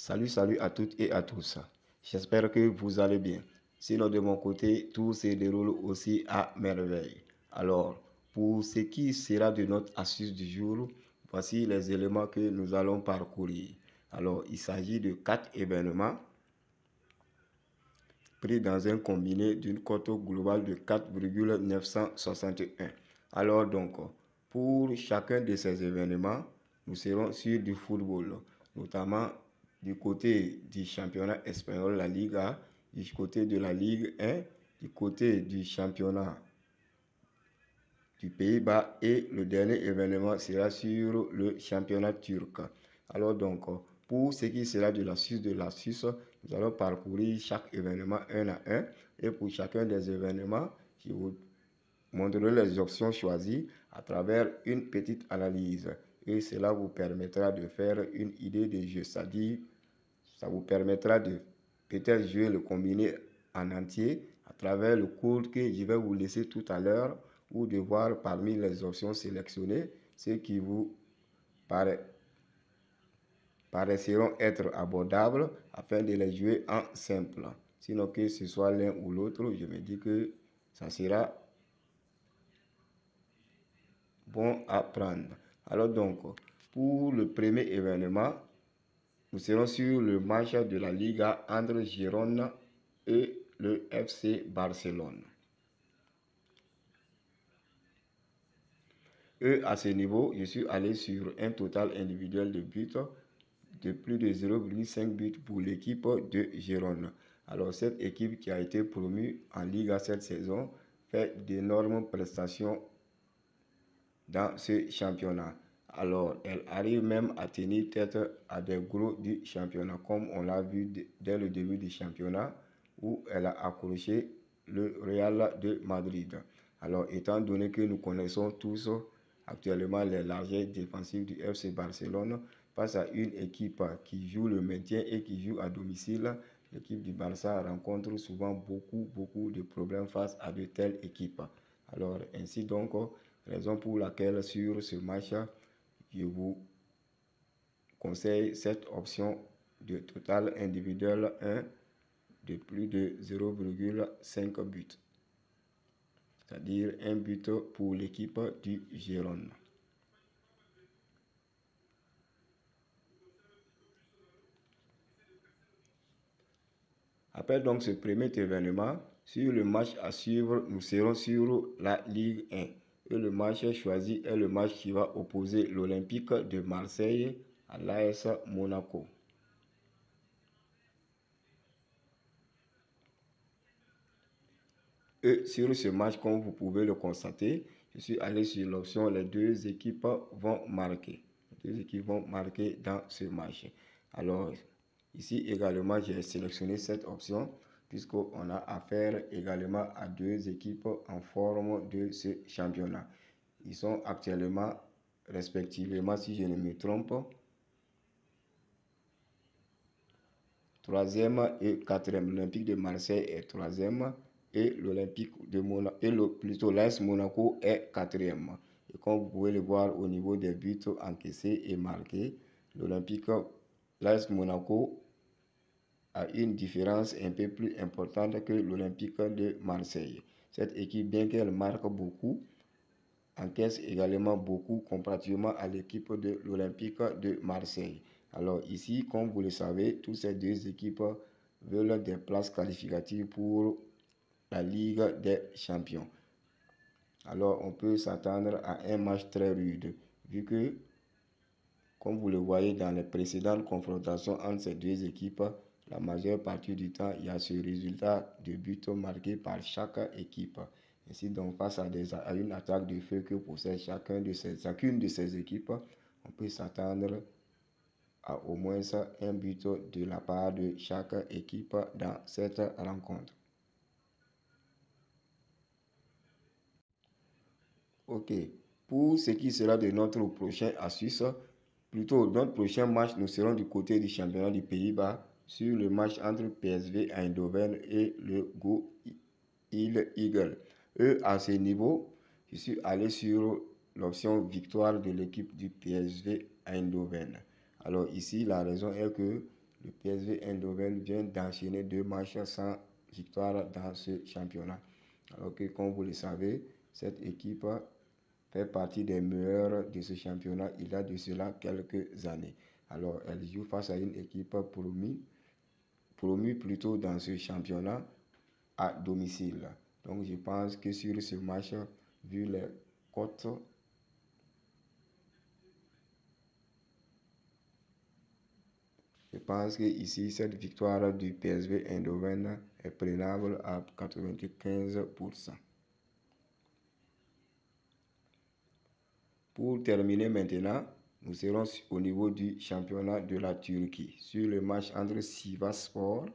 Salut à toutes et à tous. J'espère que vous allez bien. Sinon, de mon côté, tout se déroule aussi à merveille. Alors, pour ce qui sera de notre astuce du jour, voici les éléments que nous allons parcourir. Alors, il s'agit de 4 événements pris dans un combiné d'une cote globale de 4,961. Alors donc, pour chacun de ces événements, nous serons sur du football, notamment du côté du championnat espagnol, la Liga, du côté de la Ligue 1, du côté du championnat du Pays-Bas et le dernier événement sera sur le championnat turc. Alors donc, pour ce qui sera de la Suisse, nous allons parcourir chaque événement un à un et pour chacun des événements, je vous montrerai les options choisies à travers une petite analyse et cela vous permettra de faire une idée de jeu, c'est-à-dire ça vous permettra de peut-être jouer le combiné en entier à travers le code que je vais vous laisser tout à l'heure ou de voir parmi les options sélectionnées ce qui vous paraîtront être abordables afin de les jouer en simple. Sinon que ce soit l'un ou l'autre, je me dis que ça sera bon à prendre. Alors donc, pour le premier événement, nous serons sur le match de la Liga entre Girona et le FC Barcelone. Et à ce niveau, je suis allé sur un total individuel de buts de plus de 0,5 buts pour l'équipe de Girona. Alors cette équipe qui a été promue en Liga cette saison fait d'énormes prestations dans ce championnat. Alors, elle arrive même à tenir tête à des gros du championnat, comme on l'a vu dès le début du championnat, où elle a accroché le Real de Madrid. Alors, étant donné que nous connaissons tous actuellement les largesses défensives du FC Barcelone, face à une équipe qui joue le maintien et qui joue à domicile, l'équipe du Barça rencontre souvent beaucoup de problèmes face à de telles équipes. Alors, ainsi donc, raison pour laquelle sur ce match, je vous conseille cette option de total individuel 1 de plus de 0,5 buts. C'est-à-dire un but pour l'équipe du Girona. Après donc ce premier événement, sur le match à suivre, nous serons sur la Ligue 1. Et le match choisi est le match qui va opposer l'Olympique de Marseille à l'AS Monaco. Et sur ce match, comme vous pouvez le constater, je suis allé sur l'option les deux équipes vont marquer. Les deux équipes vont marquer dans ce match. Alors, ici également, j'ai sélectionné cette option puisqu'on a affaire également à deux équipes en forme de ce championnat. Ils sont actuellement, respectivement, si je ne me trompe, 3e et 4e. L'Olympique de Marseille est 3e et l'Olympique de Monaco, plutôt l'AS Monaco est 4e. Et comme vous pouvez le voir au niveau des buts encaissés et marqués, l'AS Monaco a une différence un peu plus importante que l'Olympique de Marseille. Cette équipe, bien qu'elle marque beaucoup, encaisse également beaucoup comparativement à l'équipe de l'Olympique de Marseille. Alors ici, comme vous le savez, toutes ces deux équipes veulent des places qualificatives pour la Ligue des Champions. Alors on peut s'attendre à un match très rude, vu que, comme vous le voyez dans les précédentes confrontations entre ces deux équipes, la majeure partie du temps, il y a ce résultat de buts marqués par chaque équipe. Ainsi donc, face à une attaque de feu que possède chacune de ces équipes, on peut s'attendre à au moins un but de la part de chaque équipe dans cette rencontre. Ok, pour ce qui sera de notre prochain astuce, plutôt notre prochain match, nous serons du côté du championnat du Pays-Bas sur le match entre PSV Eindhoven et le Go Eagles. Et à ce niveau, je suis allé sur l'option victoire de l'équipe du PSV Eindhoven. Alors ici, la raison est que le PSV Eindhoven vient d'enchaîner 2 matchs sans victoire dans ce championnat. Alors que, comme vous le savez, cette équipe fait partie des meilleurs de ce championnat il y a de cela quelques années. Alors, elle joue face à une équipe promue plutôt dans ce championnat à domicile. Donc, je pense que sur ce match, vu les cotes, je pense que ici, cette victoire du PSV Eindhoven est prenable à 95%. Pour terminer maintenant, nous serons au niveau du championnat de la Turquie sur le match entre Sivasspor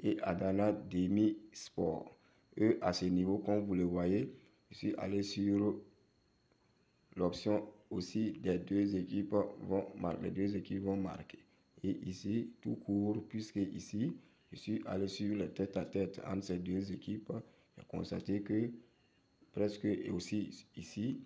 et Adana Demirspor. Eux, à ce niveau, comme vous le voyez, je suis allé sur l'option aussi des deux équipes vont marquer. Les deux équipes vont marquer. Et ici, tout court, puisque ici, je suis allé sur le tête-à-tête entre ces deux équipes. J'ai constaté que presque aussi ici,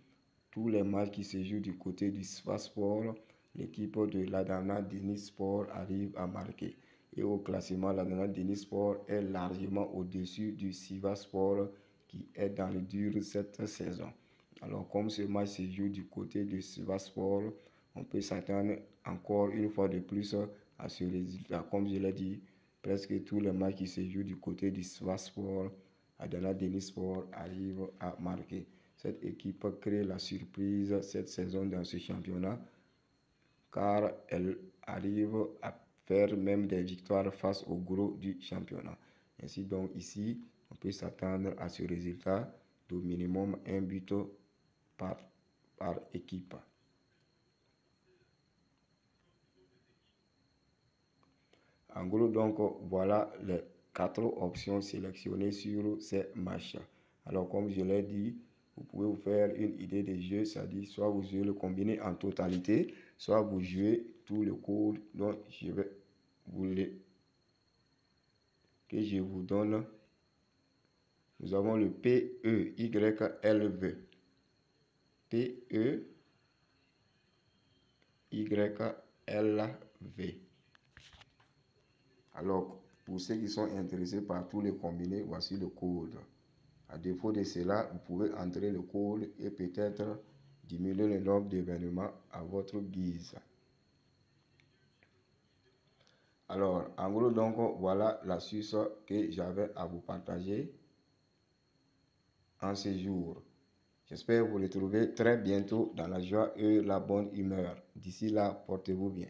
tous les matchs qui se jouent du côté du Sivasspor, l'équipe de l'Adana Demirspor arrive à marquer. Et au classement, l'Adana Demirspor est largement au-dessus du Sivasspor qui est dans le dur cette saison. Alors, comme ce match se joue du côté du Sivasspor, on peut s'attendre encore une fois de plus à ce résultat. Comme je l'ai dit, presque tous les matchs qui se jouent du côté du Sivasspor, Adana Demirspor arrive à marquer. Cette équipe crée la surprise cette saison dans ce championnat car elle arrive à faire même des victoires face au gros du championnat. Ainsi donc ici, on peut s'attendre à ce résultat d'au minimum un but par équipe. En gros, donc, voilà les 4 options sélectionnées sur ces matchs. Alors, comme je l'ai dit, vous pouvez vous faire une idée des jeux, c'est-à-dire soit vous jouez le combiné en totalité, soit vous jouez tout le code dont je vais vous que je vous donne. Nous avons le PEYLV. PEYLV. Alors, pour ceux qui sont intéressés par tous les combinés, voici le code. À défaut de cela, vous pouvez entrer le code et peut-être diminuer le nombre d'événements à votre guise. Alors, en gros, donc, voilà l'astuce que j'avais à vous partager en ce jour. J'espère vous retrouver très bientôt dans la joie et la bonne humeur. D'ici là, portez-vous bien.